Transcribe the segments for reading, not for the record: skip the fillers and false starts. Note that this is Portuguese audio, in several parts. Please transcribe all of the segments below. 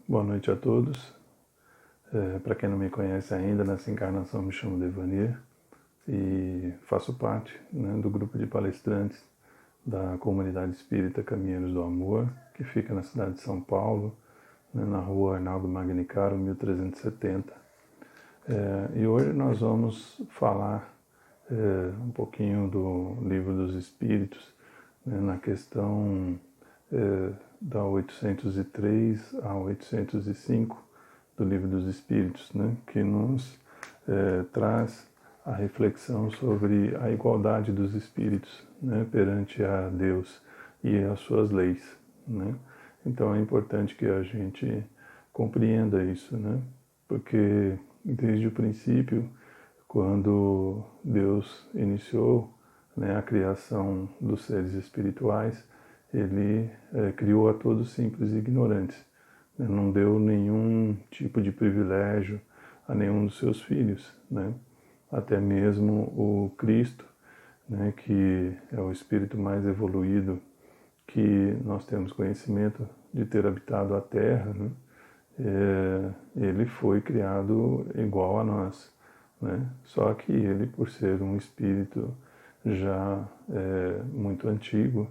Boa noite a todos. Para quem não me conhece ainda, nessa encarnação me chamo Devanir e faço parte, do grupo de palestrantes da Comunidade Espírita Caminheiros do Amor, que fica na cidade de São Paulo, na rua Arnaldo Magnicaro, 1370. E hoje nós vamos falar um pouquinho do Livro dos Espíritos, na questão da 803 a 805 do Livro dos Espíritos, que nos traz a reflexão sobre a igualdade dos espíritos perante a Deus e as suas leis. Então é importante que a gente compreenda isso, porque desde o princípio, quando Deus iniciou a criação dos seres espirituais, Ele criou a todos simples e ignorantes. Não deu nenhum tipo de privilégio a nenhum dos seus filhos, Até mesmo o Cristo, que é o espírito mais evoluído que nós temos conhecimento de ter habitado a Terra, ele foi criado igual a nós, Só que ele, por ser um espírito já muito antigo,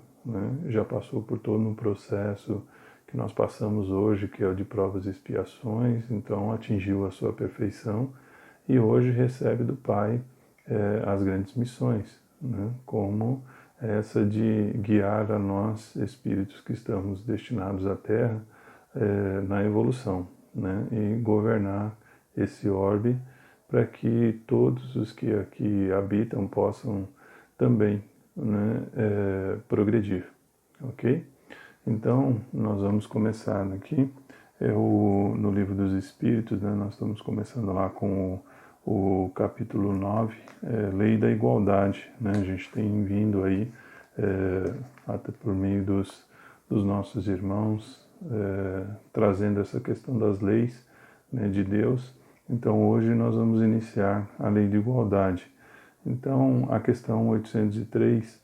já passou por todo um processo que nós passamos hoje, que é o de provas e expiações, então atingiu a sua perfeição e hoje recebe do Pai as grandes missões, como essa de guiar a nós, espíritos que estamos destinados à Terra, na evolução, e governar esse orbe para que todos os que aqui habitam possam também progredir, ok? Então, nós vamos começar aqui, no Livro dos Espíritos, nós estamos começando lá com o capítulo 9, Lei da Igualdade, A gente tem vindo aí, até por meio dos nossos irmãos, trazendo essa questão das leis de Deus. Então, hoje nós vamos iniciar a Lei de Igualdade. Então, a questão 803,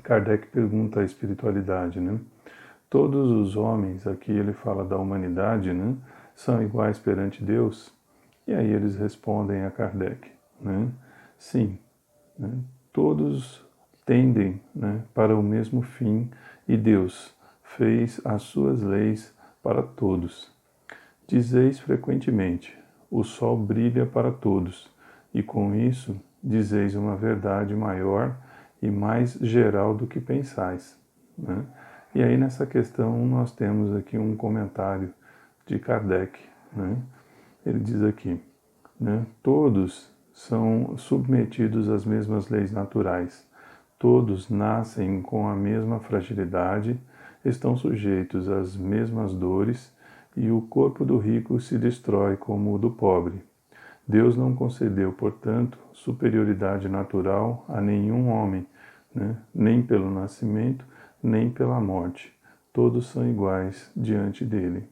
Kardec pergunta à espiritualidade, Todos os homens, aqui ele fala da humanidade, são iguais perante Deus? E aí eles respondem a Kardec, Sim, todos tendem para o mesmo fim e Deus fez as suas leis para todos. Dizeis frequentemente, o sol brilha para todos, e com isso dizeis uma verdade maior e mais geral do que pensais, E aí nessa questão nós temos aqui um comentário de Kardec, Ele diz aqui, todos são submetidos às mesmas leis naturais, todos nascem com a mesma fragilidade, estão sujeitos às mesmas dores e o corpo do rico se destrói como o do pobre. Deus não concedeu, portanto, superioridade natural a nenhum homem, nem pelo nascimento, nem pela morte. Todos são iguais diante dele.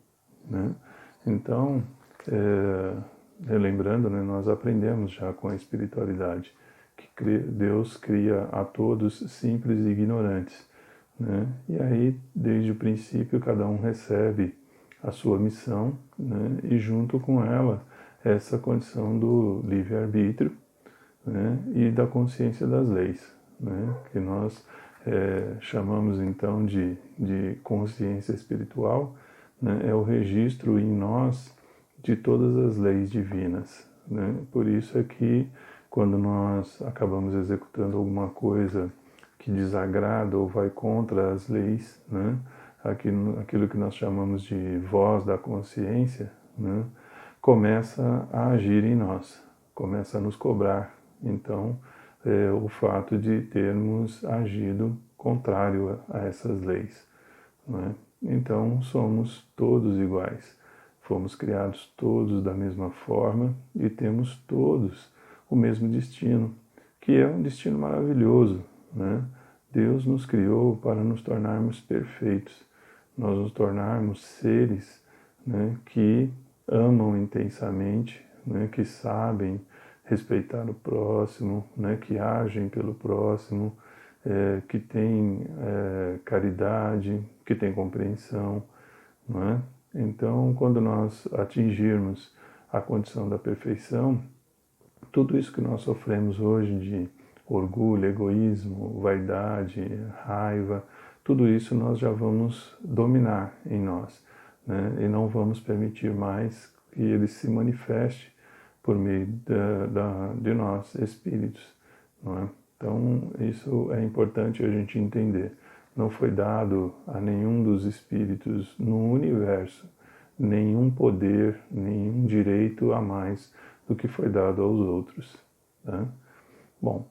Então, relembrando, nós aprendemos já com a espiritualidade que Deus cria a todos simples e ignorantes. E aí, desde o princípio, cada um recebe a sua missão, e junto com ela, essa condição do livre-arbítrio, e da consciência das leis, que nós chamamos então de consciência espiritual, é o registro em nós de todas as leis divinas. Por isso é que quando nós acabamos executando alguma coisa que desagrada ou vai contra as leis, aquilo que nós chamamos de voz da consciência, começa a agir em nós, começa a nos cobrar. Então, o fato de termos agido contrário a essas leis. Então, somos todos iguais. Fomos criados todos da mesma forma e temos todos o mesmo destino, que é um destino maravilhoso. Deus nos criou para nos tornarmos perfeitos, nós nos tornarmos seres que amam intensamente, que sabem respeitar o próximo, que agem pelo próximo, que têm caridade, que têm compreensão, Então, quando nós atingirmos a condição da perfeição, tudo isso que nós sofremos hoje de orgulho, egoísmo, vaidade, raiva, tudo isso nós já vamos dominar em nós, né? E não vamos permitir mais que ele se manifeste por meio de nós, espíritos, não é? Então, isso é importante a gente entender. Não foi dado a nenhum dos espíritos no universo nenhum poder, nenhum direito a mais do que foi dado aos outros. Tá? Bom,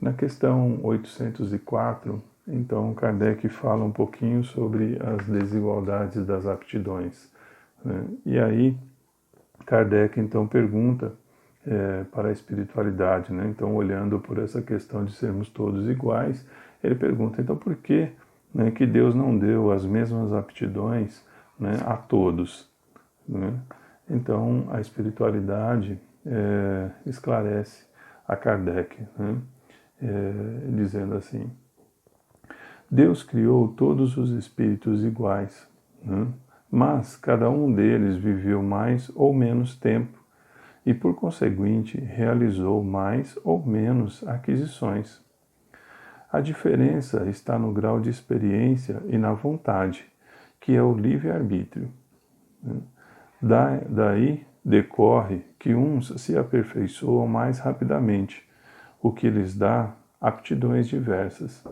na questão 804, então Kardec fala um pouquinho sobre as desigualdades das aptidões. Né? E aí, Kardec então pergunta para a espiritualidade, né? Então, olhando por essa questão de sermos todos iguais, ele pergunta, então, por que, né, que Deus não deu as mesmas aptidões, né, a todos? Né? Então, a espiritualidade esclarece a Kardec, né? Dizendo assim, Deus criou todos os espíritos iguais, né? Mas cada um deles viveu mais ou menos tempo e, por conseguinte, realizou mais ou menos aquisições. A diferença está no grau de experiência e na vontade, que é o livre-arbítrio. Daí decorre que uns se aperfeiçoam mais rapidamente, o que lhes dá aptidões diversas.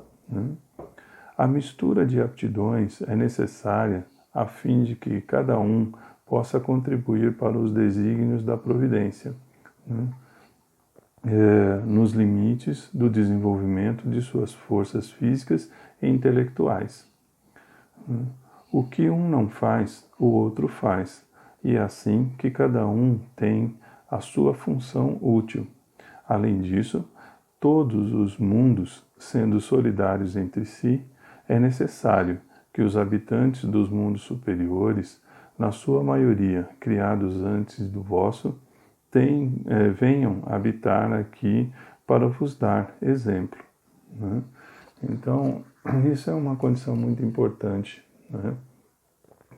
A mistura de aptidões é necessária a fim de que cada um possa contribuir para os desígnios da providência, nos limites do desenvolvimento de suas forças físicas e intelectuais. O que um não faz, o outro faz, e é assim que cada um tem a sua função útil. Além disso, todos os mundos, sendo solidários entre si, é necessário que os habitantes dos mundos superiores, na sua maioria criados antes do vosso, venham habitar aqui para vos dar exemplo. Né? Então, isso é uma condição muito importante. Né?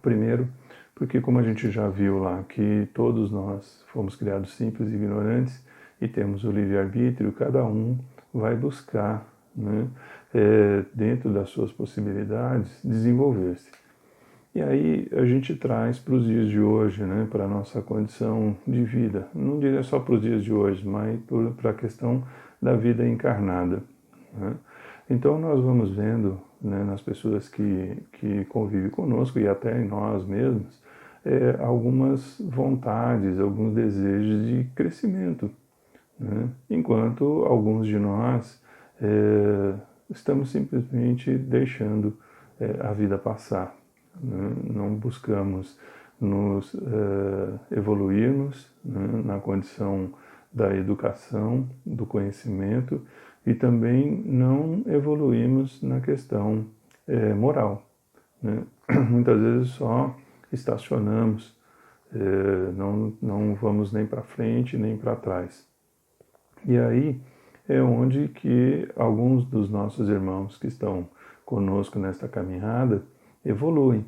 Primeiro, porque como a gente já viu lá, que todos nós fomos criados simples e ignorantes e temos o livre-arbítrio, cada um vai buscar, né, dentro das suas possibilidades, desenvolver-se. E aí a gente traz para os dias de hoje, né, para a nossa condição de vida. Não diria só para os dias de hoje, mas para a questão da vida encarnada. Né? Então nós vamos vendo, né, nas pessoas que convivem conosco e até em nós mesmos, algumas vontades, alguns desejos de crescimento. Né? Enquanto alguns de nós estamos simplesmente deixando a vida passar. Né? Não buscamos nos evoluirmos, né, na condição da educação, do conhecimento, e também não evoluímos na questão moral. Né? Muitas vezes só estacionamos, não vamos nem para frente nem para trás. E aí é onde que alguns dos nossos irmãos que estão conosco nesta caminhada evoluem.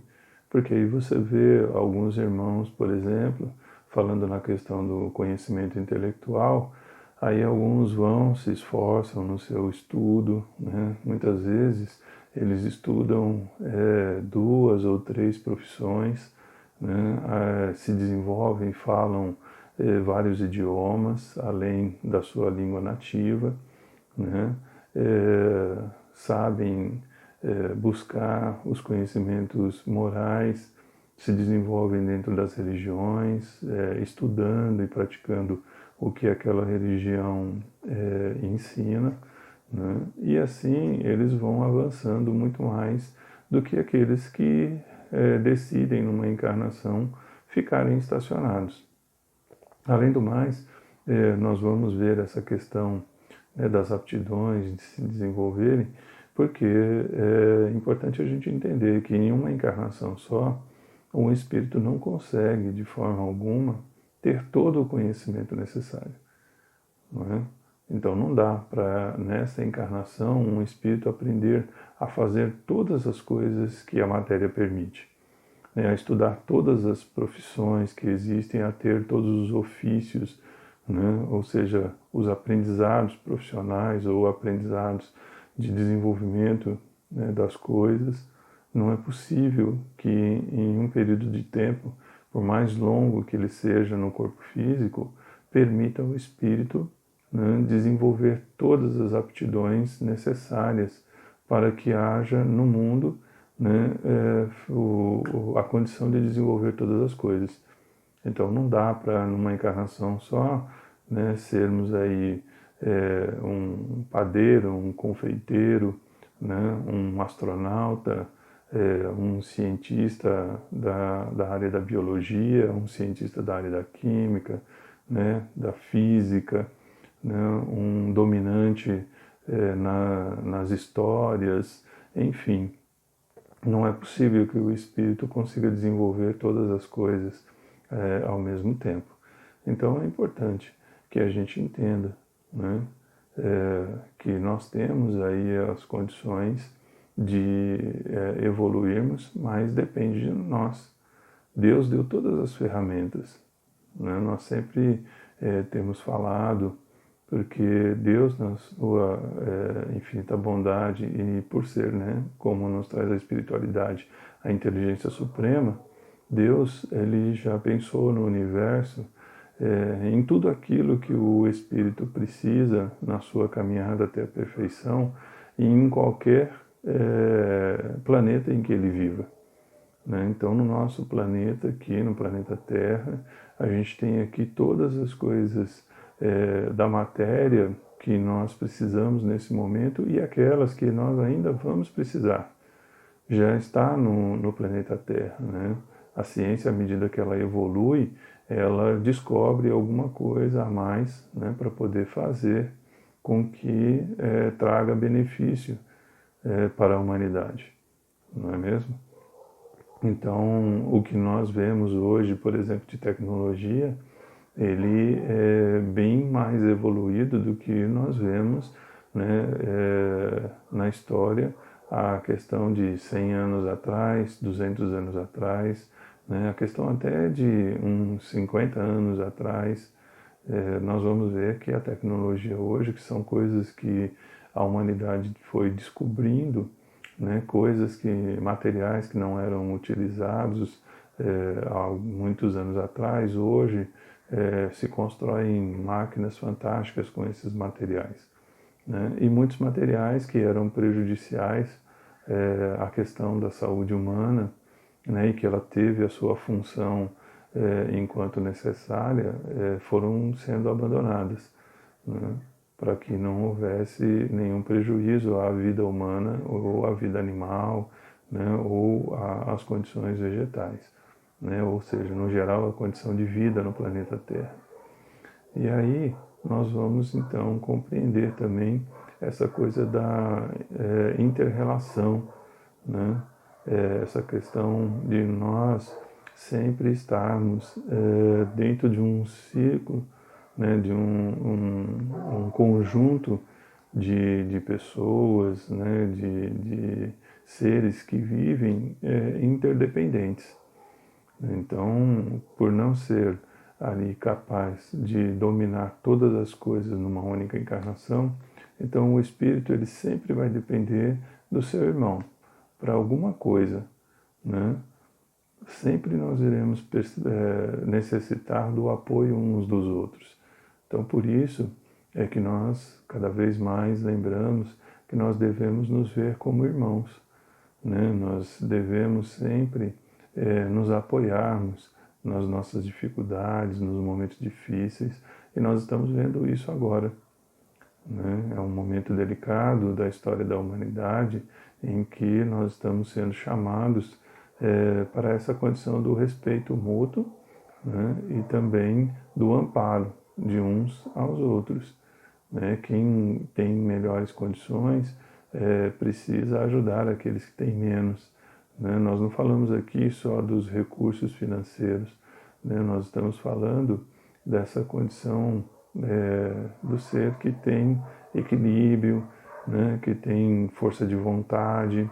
Porque aí você vê alguns irmãos, por exemplo, falando na questão do conhecimento intelectual, aí alguns vão, se esforçam no seu estudo, né? Muitas vezes eles estudam 2 ou 3 profissões, né? Se desenvolvem, falam vários idiomas, além da sua língua nativa, né? Sabem buscar os conhecimentos morais, se desenvolvem dentro das religiões, estudando e praticando o que aquela religião ensina, né? E assim eles vão avançando muito mais do que aqueles que decidem numa encarnação ficarem estacionados. Além do mais, nós vamos ver essa questão das aptidões de se desenvolverem, porque é importante a gente entender que em uma encarnação só, um espírito não consegue, de forma alguma, ter todo o conhecimento necessário. Não é? Então não dá para, nessa encarnação, um espírito aprender a fazer todas as coisas que a matéria permite. né, a estudar todas as profissões que existem, a ter todos os ofícios, né, ou seja, os aprendizados profissionais ou aprendizados de desenvolvimento, né, das coisas. Não é possível que em um período de tempo, por mais longo que ele seja no corpo físico, permita ao espírito, né, desenvolver todas as aptidões necessárias para que haja no mundo, né, a condição de desenvolver todas as coisas. Então não dá para numa encarnação só, né, sermos aí um padeiro, um confeiteiro, né, um astronauta, um cientista da área da biologia, um cientista da área da química, né, da física, né, um dominante nas histórias, enfim. Não é possível que o espírito consiga desenvolver todas as coisas ao mesmo tempo. Então é importante que a gente entenda, né, que nós temos aí as condições de evoluirmos, mas depende de nós. Deus deu todas as ferramentas, né? Nós sempre temos falado, porque Deus, na sua infinita bondade e por ser, né, como nos traz a espiritualidade, a inteligência suprema, Deus, ele já pensou no universo, em tudo aquilo que o espírito precisa na sua caminhada até a perfeição, e em qualquer planeta em que ele viva, né? Então, no nosso planeta, aqui no planeta Terra, a gente tem aqui todas as coisas da matéria que nós precisamos nesse momento e aquelas que nós ainda vamos precisar. Já está no planeta Terra, né? A ciência, à medida que ela evolui, ela descobre alguma coisa a mais, né, para poder fazer com que traga benefício para a humanidade, não é mesmo? Então, o que nós vemos hoje, por exemplo, de tecnologia, ele é bem mais evoluído do que nós vemos, né, na história, a questão de 100 anos atrás, 200 anos atrás, né, a questão até de uns 50 anos atrás. Nós vamos ver que a tecnologia hoje, que são coisas que a humanidade foi descobrindo, né, coisas materiais que não eram utilizados há muitos anos atrás, hoje se constroem máquinas fantásticas com esses materiais, né, e muitos materiais que eram prejudiciais à questão da saúde humana, né, e que ela teve a sua função enquanto necessária, foram sendo abandonadas, né, para que não houvesse nenhum prejuízo à vida humana ou à vida animal, né, ou às condições vegetais, né, ou seja, no geral, a condição de vida no planeta Terra. E aí nós vamos então compreender também essa coisa da inter-relação, né, essa questão de nós sempre estarmos dentro de um círculo, né, de um conjunto de pessoas, né, de seres que vivem interdependentes. Então, por não ser ali capaz de dominar todas as coisas numa única encarnação, então o espírito ele sempre vai depender do seu irmão para alguma coisa, né? Sempre nós iremos necessitar do apoio uns dos outros. Então, por isso é que nós cada vez mais lembramos que nós devemos nos ver como irmãos, né? Nós devemos sempre nos apoiarmos nas nossas dificuldades, nos momentos difíceis, e nós estamos vendo isso agora, né? É um momento delicado da história da humanidade em que nós estamos sendo chamados para essa condição do respeito mútuo, né? E também do amparo de uns aos outros, né? Quem tem melhores condições precisa ajudar aqueles que têm menos, né? Nós não falamos aqui só dos recursos financeiros, né? Nós estamos falando dessa condição do ser que tem equilíbrio, né? Que tem força de vontade,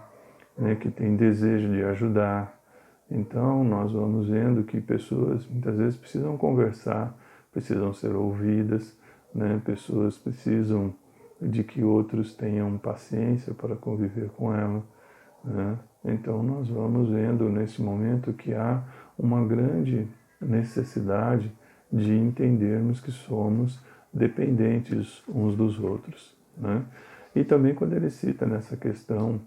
né? Que tem desejo de ajudar. Então, nós vamos vendo que pessoas muitas vezes precisam conversar, precisam ser ouvidas, né? Pessoas precisam de que outros tenham paciência para conviver com ela, né? Então, nós vamos vendo nesse momento que há uma grande necessidade de entendermos que somos dependentes uns dos outros, né? E também quando ele cita nessa questão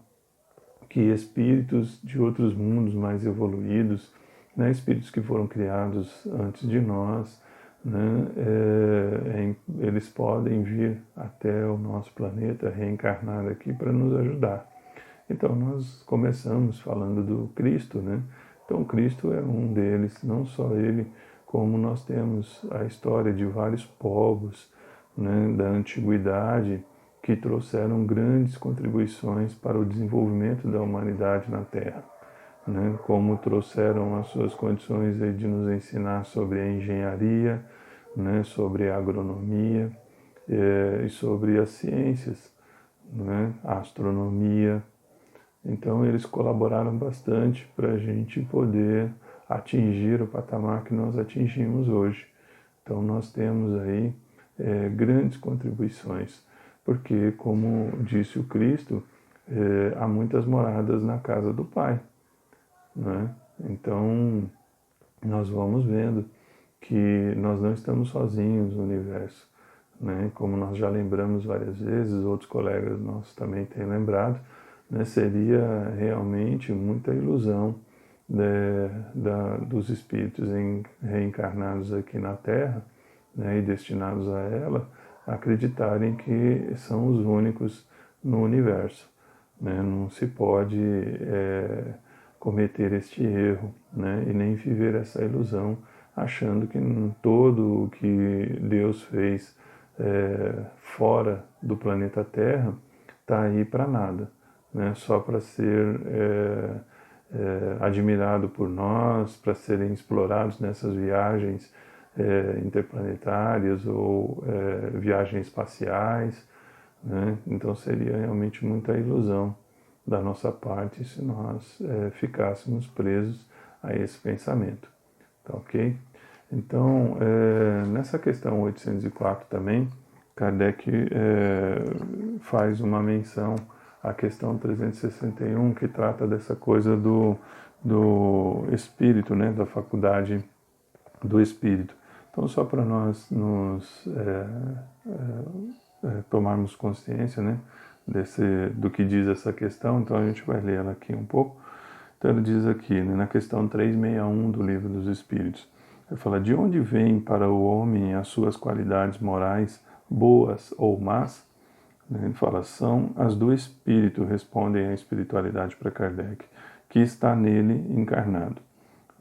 que espíritos de outros mundos mais evoluídos, né, espíritos que foram criados antes de nós, né, eles podem vir até o nosso planeta, reencarnar aqui para nos ajudar. Então, nós começamos falando do Cristo, né? Então, Cristo é um deles, não só ele, como nós temos a história de vários povos, né, da antiguidade que trouxeram grandes contribuições para o desenvolvimento da humanidade na Terra, né? Como trouxeram as suas condições de nos ensinar sobre a engenharia, né, sobre a agronomia e sobre as ciências, né, a astronomia. Então, eles colaboraram bastante para a gente poder atingir o patamar que nós atingimos hoje. Então, nós temos aí grandes contribuições, porque, como disse o Cristo, há muitas moradas na casa do Pai, né? Então, nós vamos vendo que nós não estamos sozinhos no universo, né? Como nós já lembramos várias vezes, outros colegas nossos também têm lembrado, né? Seria realmente muita ilusão, né, dos espíritos reencarnados aqui na Terra, né, e destinados a ela, acreditarem que são os únicos no universo, né? Não se pode cometer este erro, né, e nem viver essa ilusão, achando que todo o que Deus fez fora do planeta Terra está aí para nada, né, só para ser admirado por nós, para serem explorados nessas viagens interplanetárias ou viagens espaciais, né? Então seria realmente muita ilusão da nossa parte se nós ficássemos presos a esse pensamento, tá ok? Então, nessa questão 804 também, Kardec faz uma menção à questão 361, que trata dessa coisa do espírito, né, da faculdade do espírito. Então, só para nós nos tomarmos consciência, né, do que diz essa questão, então a gente vai ler ela aqui um pouco. Então ele diz aqui, né, na questão 361 do Livro dos Espíritos, ele fala: de onde vêm para o homem as suas qualidades morais, boas ou más? Ele fala: são as do espírito, respondem a espiritualidade para Kardec, que está nele encarnado,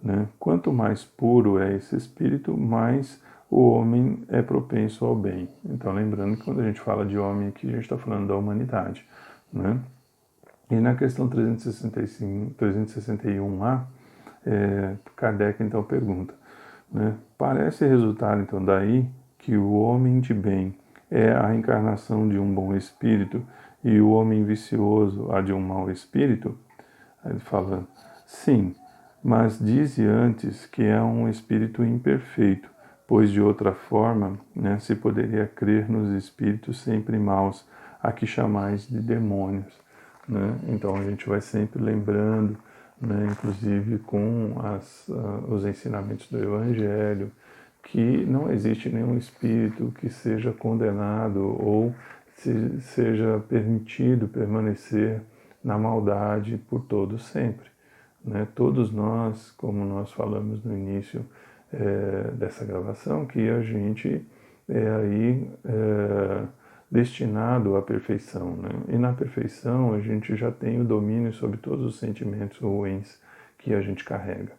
né? Quanto mais puro é esse espírito, mais o homem é propenso ao bem. Então, lembrando que quando a gente fala de homem aqui, a gente está falando da humanidade, né? E na questão 361A, Kardec então pergunta, né, parece resultar então daí que o homem de bem é a encarnação de um bom espírito e o homem vicioso a de um mau espírito? Aí ele fala, sim, mas dize antes que é um espírito imperfeito, pois de outra forma, né, se poderia crer nos espíritos sempre maus, a que chamais de demônios, né? Então a gente vai sempre lembrando, né, inclusive com os ensinamentos do Evangelho, que não existe nenhum espírito que seja condenado ou seja permitido permanecer na maldade por todo sempre, né? Todos nós, como nós falamos no início dessa gravação, que a gente é aí destinado à perfeição, né? E na perfeição a gente já tem o domínio sobre todos os sentimentos ruins que a gente carrega,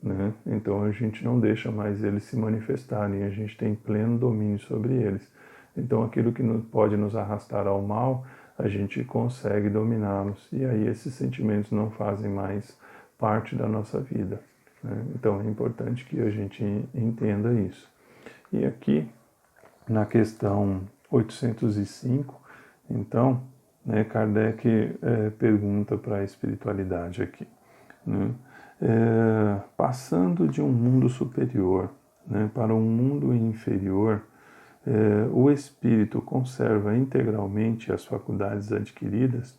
né? Então a gente não deixa mais eles se manifestarem, a gente tem pleno domínio sobre eles. Então aquilo que pode nos arrastar ao mal, a gente consegue dominá-los, e aí esses sentimentos não fazem mais parte da nossa vida, né? Então é importante que a gente entenda isso. E aqui, na questão 805, então, né, Kardec pergunta para a espiritualidade aqui, né? passando de um mundo superior, né, para um mundo inferior, o espírito conserva integralmente as faculdades adquiridas?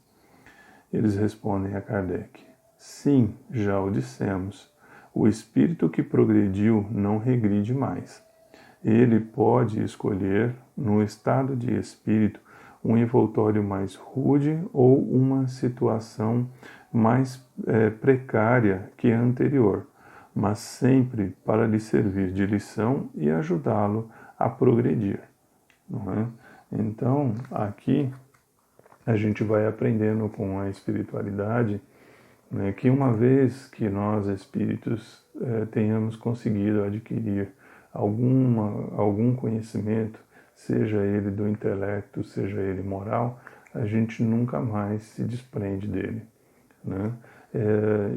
Eles respondem a Kardec: sim, já o dissemos. O espírito que progrediu não regride mais. Ele pode escolher, no estado de espírito, um envoltório mais rude ou uma situação mais precária que a anterior, mas sempre para lhe servir de lição e ajudá-lo a progredir. Não é? Então, aqui a gente vai aprendendo com a espiritualidade, né, que uma vez que nós espíritos tenhamos conseguido adquirir algum conhecimento, seja ele do intelecto, seja ele moral, a gente nunca mais se desprende dele, né?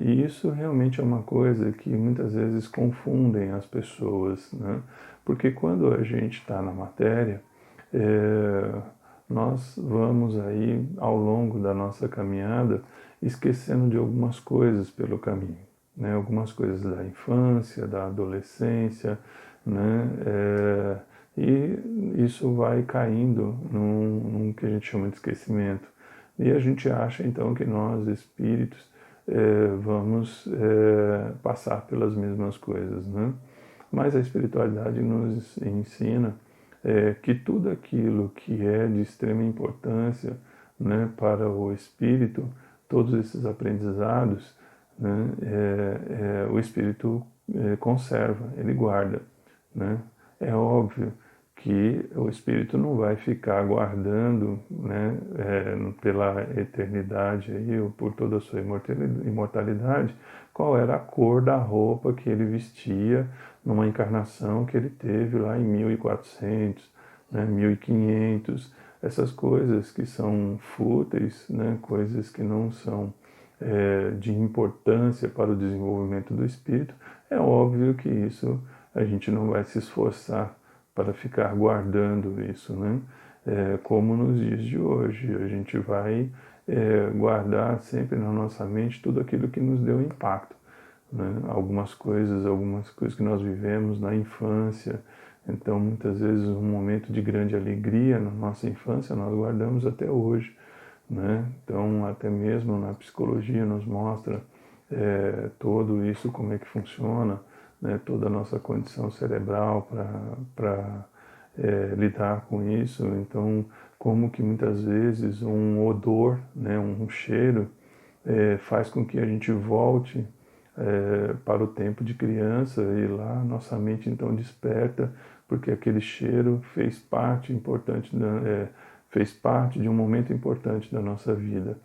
E isso realmente é uma coisa que muitas vezes confundem as pessoas, né? Porque quando a gente está na matéria, nós vamos aí ao longo da nossa caminhada esquecendo de algumas coisas pelo caminho, né? Algumas coisas da infância, da adolescência, né? E isso vai caindo num que a gente chama de esquecimento. E a gente acha então que nós, espíritos, vamos passar pelas mesmas coisas, né? Mas a espiritualidade nos ensina que tudo aquilo que é de extrema importância, né, para o espírito, todos esses aprendizados, né, o espírito conserva, ele guarda, né? É óbvio que o espírito não vai ficar guardando, né, pela eternidade aí, ou por toda a sua imortalidade, qual era a cor da roupa que ele vestia numa encarnação que ele teve lá em 1400, né, 1500, essas coisas que são fúteis, né, coisas que não são de importância para o desenvolvimento do espírito. É óbvio que isso a gente não vai se esforçar para ficar guardando isso, né? Como nos dias de hoje, a gente vai guardar sempre na nossa mente tudo aquilo que nos deu impacto, né? Algumas coisas que nós vivemos na infância. Então, muitas vezes, um momento de grande alegria na nossa infância nós guardamos até hoje, né? Então, até mesmo na psicologia nos mostra tudo isso, como é que funciona, né? Toda a nossa condição cerebral para lidar com isso. Então, como que muitas vezes um odor, né, um cheiro, faz com que a gente volte para o tempo de criança, e lá nossa mente então desperta, porque aquele cheiro fez parte importante fez parte de um momento importante da nossa vida,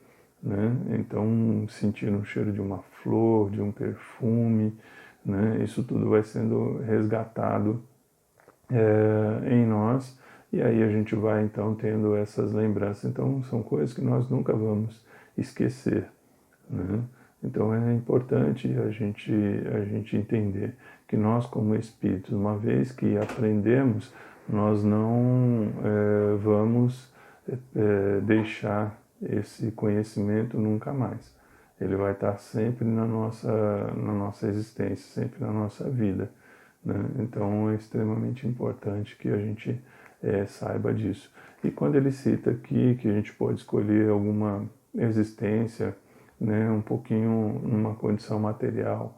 né? Então, sentir o cheiro de uma flor, de um perfume, né? Isso tudo vai sendo resgatado em nós, e aí a gente vai então tendo essas lembranças. Então, são coisas que nós nunca vamos esquecer, né? Então é importante a gente entender que nós, como espíritos, uma vez que aprendemos, nós não vamos deixar esse conhecimento nunca mais. Ele vai estar sempre na nossa existência, sempre na nossa vida, né? Então é extremamente importante que a gente saiba disso. E quando ele cita aqui que a gente pode escolher alguma existência, né, um pouquinho numa condição material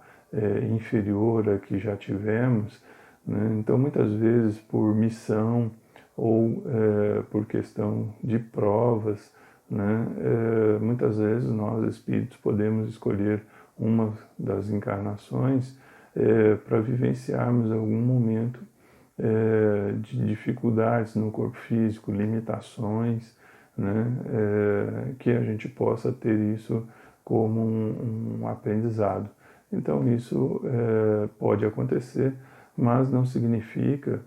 inferior à que já tivemos, né? Então muitas vezes por missão ou por questão de provas, né, muitas vezes nós espíritos podemos escolher uma das encarnações para vivenciarmos algum momento de dificuldades no corpo físico, limitações, né, que a gente possa ter isso como um aprendizado. Então isso pode acontecer, mas não significa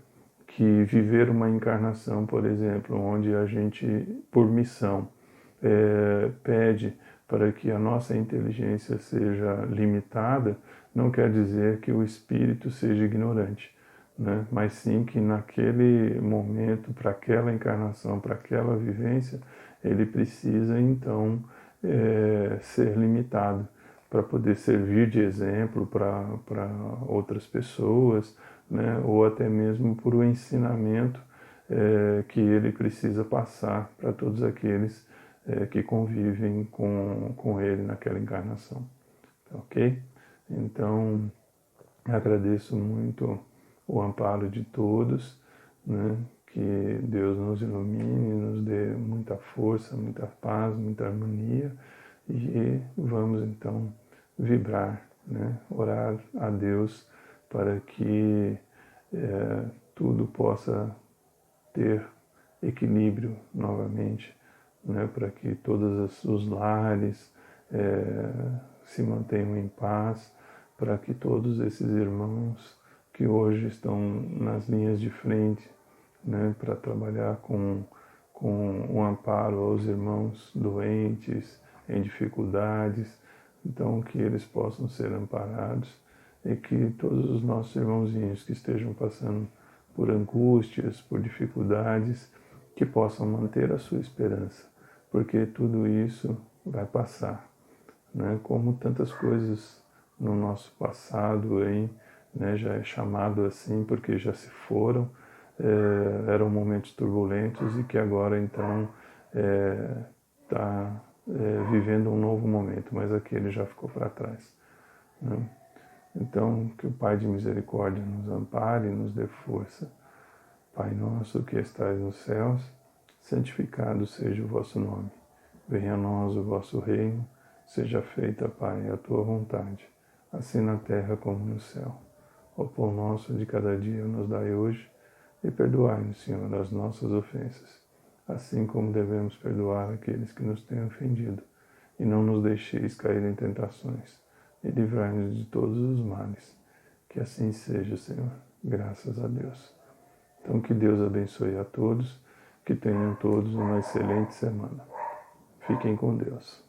que viver uma encarnação, por exemplo, onde a gente, por missão, pede para que a nossa inteligência seja limitada, não quer dizer que o espírito seja ignorante, né? Mas sim que naquele momento, para aquela encarnação, para aquela vivência, ele precisa então ser limitado, para poder servir de exemplo para outras pessoas, né? Ou até mesmo por o ensinamento que ele precisa passar para todos aqueles que convivem com ele naquela encarnação. Tá, ok? Então, agradeço muito o amparo de todos, né? Que Deus nos ilumine, nos dê muita força, muita paz, muita harmonia, e vamos então vibrar, né? Orar a Deus para que tudo possa ter equilíbrio novamente, né? Para que todos os lares se mantenham em paz, para que todos esses irmãos que hoje estão nas linhas de frente, né, para trabalhar com o amparo aos irmãos doentes, em dificuldades, então que eles possam ser amparados e que todos os nossos irmãozinhos que estejam passando por angústias, por dificuldades, que possam manter a sua esperança, porque tudo isso vai passar, né? Como tantas coisas no nosso passado aí, né, já é chamado assim porque já se foram, eram momentos turbulentos e que agora então está vivendo um novo momento, mas aquele já ficou para trás, né? Então, que o Pai de misericórdia nos ampare e nos dê força. Pai nosso que estais nos céus, santificado seja o vosso nome. Venha a nós o vosso reino, seja feita, Pai, a tua vontade, assim na terra como no céu. O pão nosso de cada dia nos dai hoje, e perdoai-nos, Senhor, as nossas ofensas, assim como devemos perdoar aqueles que nos têm ofendido. E não nos deixeis cair em tentações, e livrai-nos de todos os males. Que assim seja, Senhor, graças a Deus. Então, que Deus abençoe a todos, que tenham todos uma excelente semana. Fiquem com Deus.